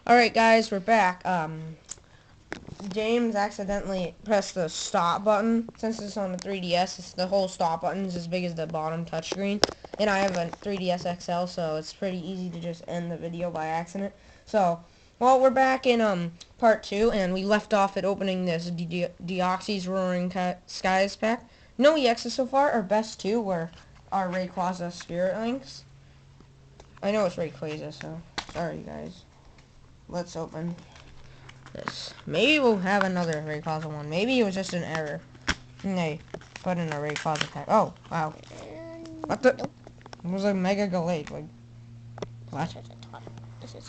Alright guys, we're back. James accidentally pressed the stop button. Since it's on the 3DS, the whole stop button is as big as the bottom touchscreen. And I have a 3DS XL, so it's pretty easy to just end the video by accident. So, well, we're back in part 2, and we left off at opening this Deoxys Roaring Skies pack. No EXs so far. Our best two were our Rayquaza Spirit Links. I know it's Rayquaza, so sorry guys. Let's open this. Maybe we'll have another Rayquaza one. Maybe it was just an error. And they put in a Rayquaza pack. Oh, wow. What the? It was a Mega Galate. Like, what?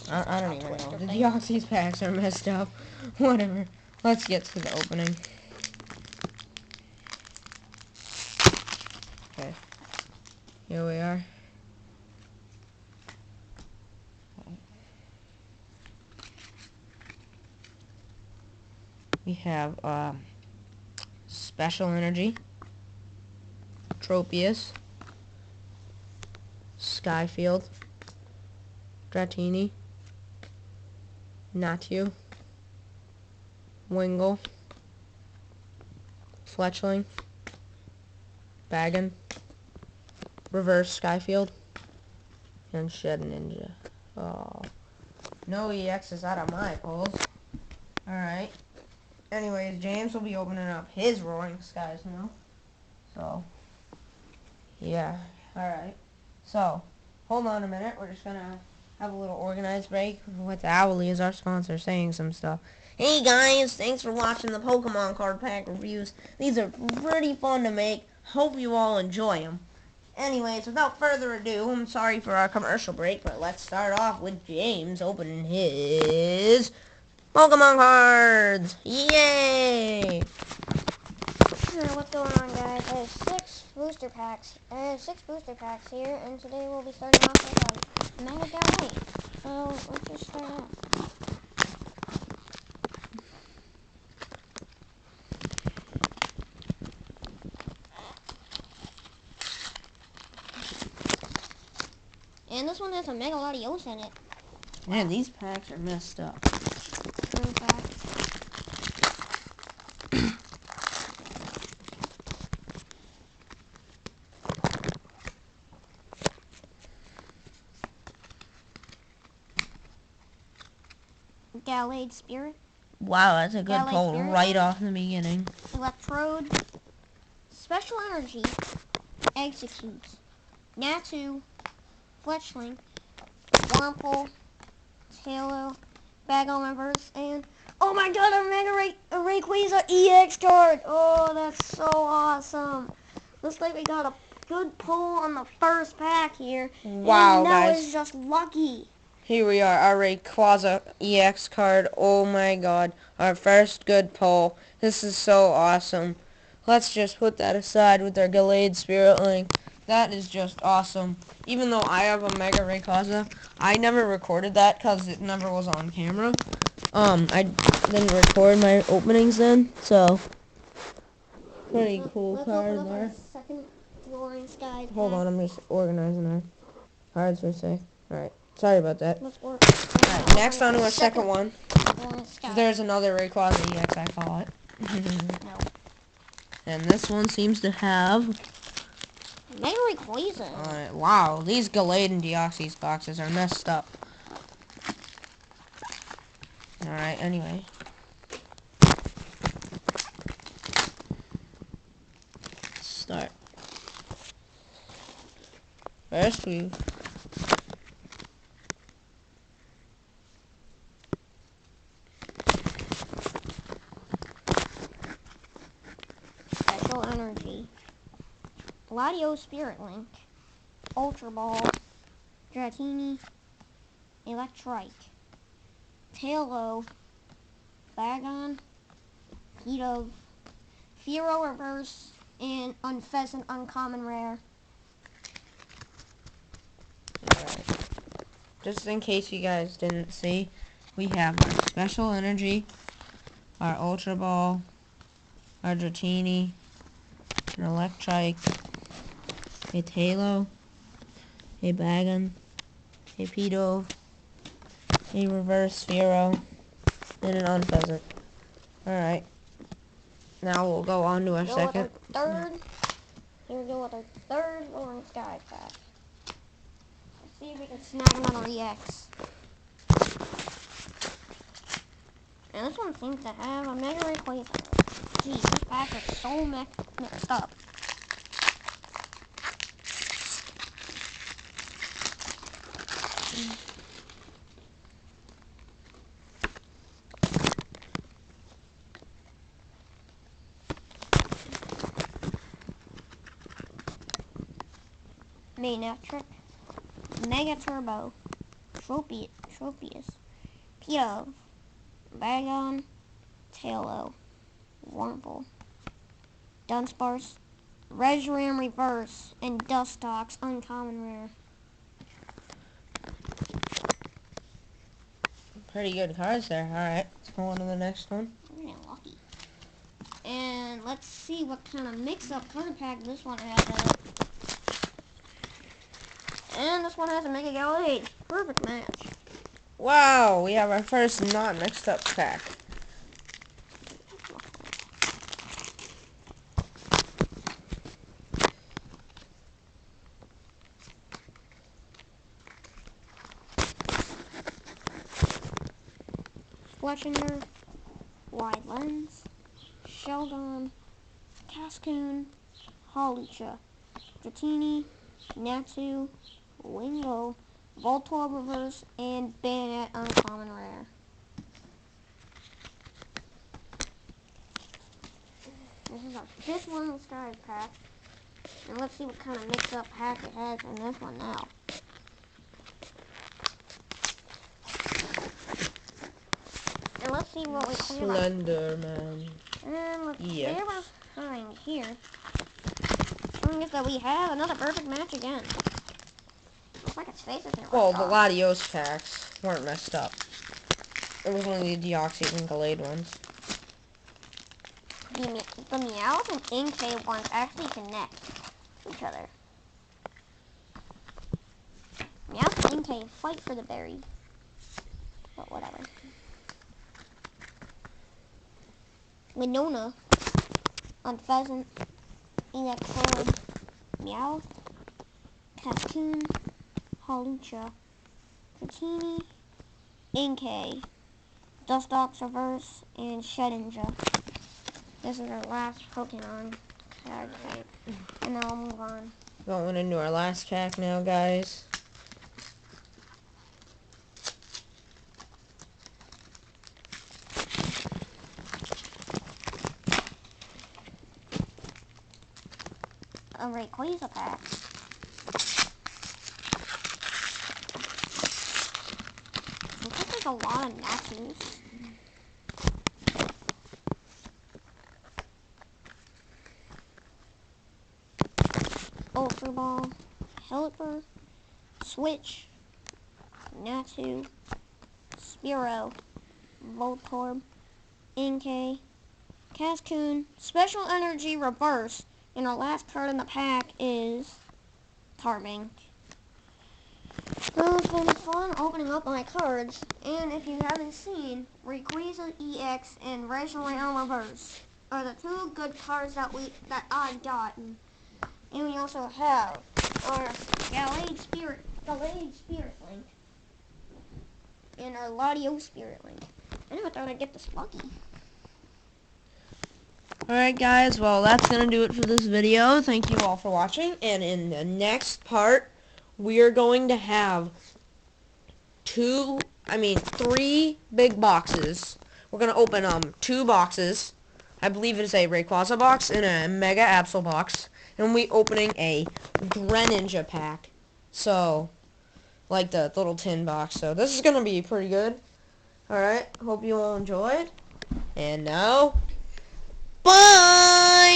I don't even know. The Deoxys packs are messed up. Whatever. Let's get to the opening. Okay. Here we are. We have Special Energy, Tropius, Skyfield, Dratini, Natu, Wingull, Fletchling, Bagon, Reverse Skyfield, and Shed Ninja. Oh, no EXs out of my pulls. Alright. Anyways, James will be opening up his Roaring Skies now. So, yeah. Alright. So, hold on a minute. We're just gonna have a little organized break with Owly as our sponsor saying some stuff. Hey guys, thanks for watching the Pokemon card pack reviews. These are pretty fun to make. Hope you all enjoy them. Anyways, without further ado, I'm sorry for our commercial break, but let's start off with James opening his Pokemon cards! Yay! What's going on, guys? I have six booster packs here, and today we'll be starting off with a Mega Galate. So let's just start off. And this one has a Mega Latios in it. Man, these packs are messed up. True fact. Galade Spirit. Wow, that's a good Galate pull Spirit right Bomb. off in the beginning. Electrode. Special Energy. Executes. Natu. Fletchling. Wurmple. Halo, Bagon Reverse, and oh my god, a Mega Rayquaza EX card! Oh, that's so awesome! Looks like we got a good pull on the first pack here. Wow, and that guys. was just lucky. Here we are, our Rayquaza EX card. Oh my god, our first good pull. This is so awesome. Let's just put that aside with our Galade Spirit Link. That is just awesome. Even though I have a Mega Rayquaza, I never recorded that because it never was on camera. I didn't record my openings then, so pretty cool card Let's there. second Roaring Skies pack. Hold on, I'm just organizing our cards for a sec. Alright, sorry about that. Let's work. Alright, next on to our second one. Roaring Skies. There's another Rayquaza EX, I call it. No. And this one seems to have... Mega Rayquaza. Alright, wow, these Galade and Deoxys boxes are messed up. Alright, anyway. Let's start. First we... Special Energy. Latios Spirit Link. Ultra Ball. Dratini. Electrike. Halo. Bagon. Heatov. Fearow Reverse. And Unpheasant Uncommon Rare. Alright. Just in case you guys didn't see, we have our Special Energy, our Ultra Ball, our Dratini, an Electrike, a Halo, a Bagon, a Pidove, a reverse Fearow, and an Unpheasant. Alright. Now we'll go on to our Go second. with our third. Here we go with our third Roaring Sky pack. Let's see if we can snag another EX. And this one seems to have a Mega Rayquaza. Geez, these packs are so mixed up. Manectric, Mega Turbo, Tropius, Pidove, Bagon, Tailo, Wurmple, Dunsparce, Reshiram Reverse, and Dustox Uncommon Rare. Pretty good cards there. Alright, let's go on to the next one. We're getting lucky. And let's see what kind of mix-up card pack this one has in it. And this one has a Mega Gallade. Perfect match. Wow, we have our first not mixed up pack. Fletchinder, Wide Lens, Sheldon, Cascoon, Hawlucha, Dratini, Natsu, Wingo, Voltorb Reverse, and Bayonet Uncommon Rare. This is our fifth one in the Sky pack. And let's see what kind of mix-up pack it has in this one now. And let's see what we clear Slenderman. And let's Yes. clear behind here. Showing us that we have another perfect match again. Looks like its face is in Well, the Latios packs weren't messed up. It was only the Deoxys and Gallade ones. The Meowth and Inkay ones actually connect to each other. Meowth and Inkay fight for the berry. But whatever. Winona, Unpheasant, Electro, Meowth, Cascoon, Hawlucha, Dratini, Inkay, Dustox Reverse, and Shedinja. This is our last Pokemon card type, and then we'll move on. Going into our last pack now, guys. A Rayquaza pack. Looks like there's a lot of Natsus. Ultra Ball, Helper, Switch, Natsu, Spearow, Voltorb, Inkay, Cascoon, Special Energy Reverse, and our last card in the pack is Tarbink. So it's been fun opening up my cards, and if you haven't seen, Rayquaza EX and Reshiram Reverse are the two good cards that I've gotten. And we also have our Gallade Spirit Link and our Latios Spirit Link. I never thought I'd get this lucky. Alright guys, well that's going to do it for this video. Thank you all for watching, and in the next part we are going to have three big boxes. We're going to open 2 boxes. I believe it is a Rayquaza box and a Mega Absol box. And we opening a Greninja pack. So, like the little tin box. So this is going to be pretty good. Alright, hope you all enjoyed. And now,